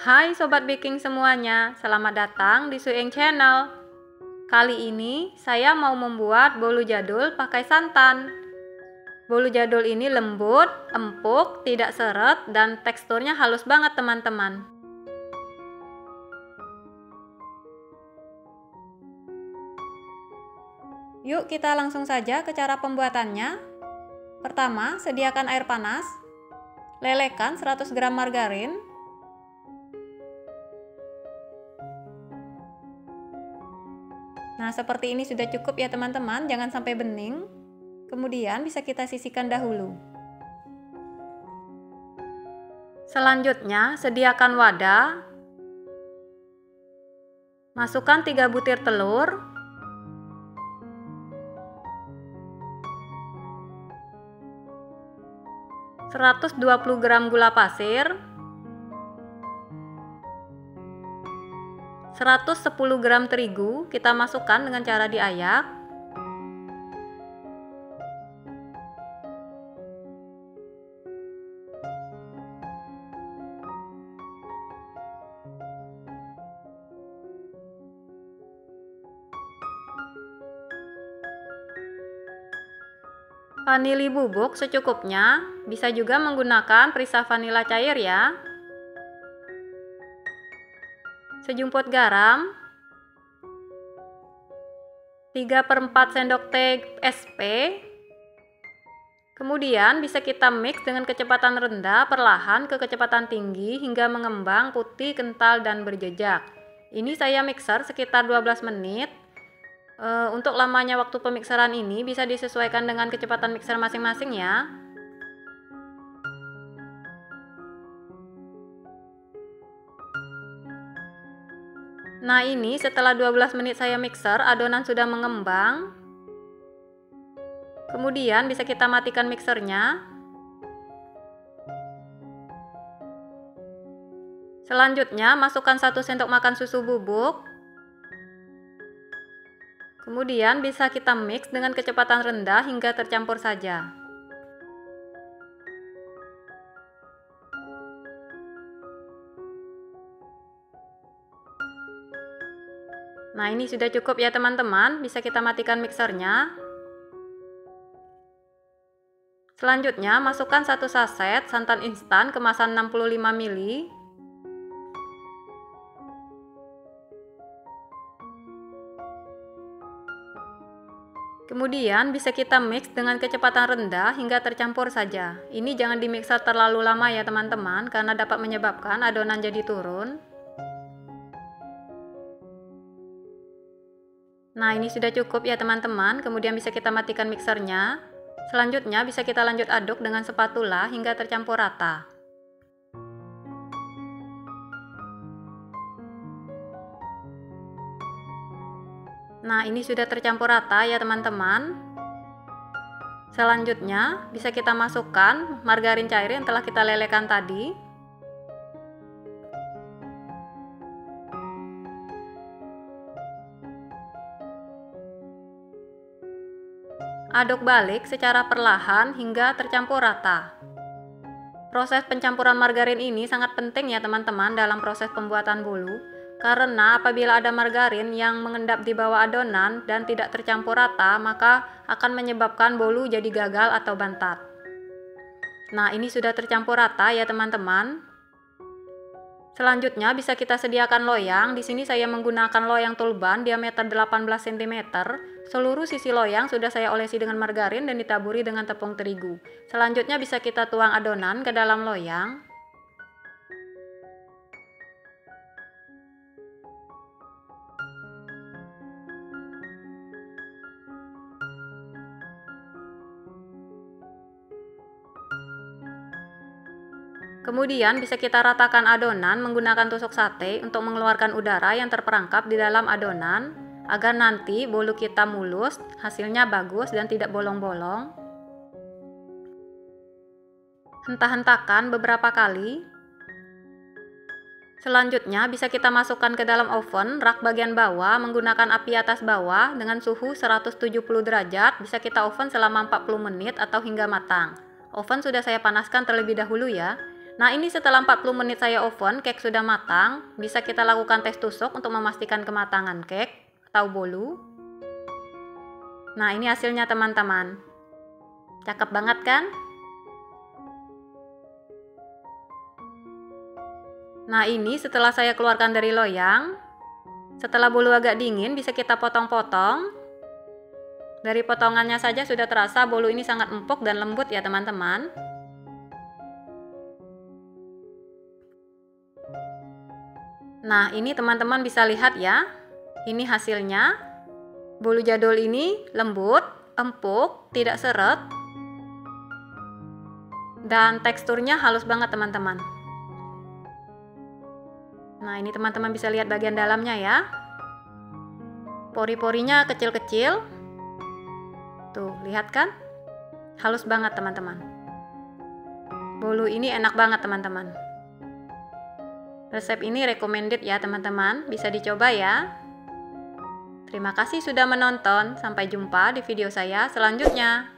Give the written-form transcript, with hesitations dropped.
Hai Sobat Baking semuanya, selamat datang di Sueng Channel. Kali ini saya mau membuat bolu jadul pakai santan. Bolu jadul ini lembut, empuk, tidak seret, dan teksturnya halus banget teman-teman. Yuk kita langsung saja ke cara pembuatannya. Pertama, sediakan air panas. Lelehkan 100 gram margarin. Nah, seperti ini sudah cukup ya teman-teman, jangan sampai bening. Kemudian bisa kita sisihkan dahulu. Selanjutnya, sediakan wadah. Masukkan 3 butir telur. Seratus 120 gram gula pasir. 110 gram terigu kita masukkan dengan cara diayak. Vanili bubuk secukupnya, bisa juga menggunakan perisa vanila cair ya. Sejumput garam, 3/4 sendok teh SP. Kemudian bisa kita mix dengan kecepatan rendah perlahan ke kecepatan tinggi hingga mengembang putih, kental, dan berjejak. Ini saya mixer sekitar 12 menit. Untuk lamanya waktu pemikseran ini bisa disesuaikan dengan kecepatan mixer masing-masing ya. Nah, ini setelah 12 menit saya mixer, adonan sudah mengembang. Kemudian bisa kita matikan mixernya. Selanjutnya masukkan 1 sendok makan susu bubuk. Kemudian bisa kita mix dengan kecepatan rendah hingga tercampur saja. Nah, ini sudah cukup ya teman-teman, bisa kita matikan mixernya. Selanjutnya masukkan 1 saset santan instan kemasan 65 ml. Kemudian bisa kita mix dengan kecepatan rendah hingga tercampur saja. Ini jangan dimixer terlalu lama ya teman-teman, karena dapat menyebabkan adonan jadi turun. Nah, ini sudah cukup ya teman-teman, kemudian bisa kita matikan mixernya. Selanjutnya bisa kita lanjut aduk dengan spatula hingga tercampur rata. Nah, ini sudah tercampur rata ya teman-teman. Selanjutnya bisa kita masukkan margarin cair yang telah kita lelehkan tadi. Aduk balik secara perlahan hingga tercampur rata. Proses pencampuran margarin ini sangat penting ya teman-teman dalam proses pembuatan bolu. Karena apabila ada margarin yang mengendap di bawah adonan dan tidak tercampur rata, maka akan menyebabkan bolu jadi gagal atau bantat. Nah, ini sudah tercampur rata ya teman-teman. Selanjutnya bisa kita sediakan loyang. Di sini saya menggunakan loyang tulban diameter 18 cm. Seluruh sisi loyang sudah saya olesi dengan margarin dan ditaburi dengan tepung terigu. Selanjutnya bisa kita tuang adonan ke dalam loyang. Kemudian bisa kita ratakan adonan menggunakan tusuk sate untuk mengeluarkan udara yang terperangkap di dalam adonan agar nanti bolu kita mulus, hasilnya bagus dan tidak bolong-bolong. Hentak-hentakan beberapa kali. Selanjutnya bisa kita masukkan ke dalam oven rak bagian bawah menggunakan api atas bawah dengan suhu 170 derajat. Bisa kita oven selama 40 menit atau hingga matang. Oven sudah saya panaskan terlebih dahulu ya. Nah, ini setelah 40 menit saya oven, cake sudah matang. Bisa kita lakukan tes tusuk untuk memastikan kematangan cake atau bolu. Nah, ini hasilnya teman-teman. Cakep banget kan? Nah, ini setelah saya keluarkan dari loyang. Setelah bolu agak dingin, bisa kita potong-potong. Dari potongannya saja sudah terasa bolu ini sangat empuk dan lembut ya teman-teman. Nah, ini teman-teman bisa lihat ya. Ini hasilnya. Bolu jadul ini lembut, empuk, tidak seret. Dan teksturnya halus banget teman-teman. Nah, ini teman-teman bisa lihat bagian dalamnya ya. Pori-porinya kecil-kecil. Tuh, lihat kan? Halus banget teman-teman. Bolu ini enak banget teman-teman. Resep ini recommended ya teman-teman, bisa dicoba ya. Terima kasih sudah menonton, sampai jumpa di video saya selanjutnya.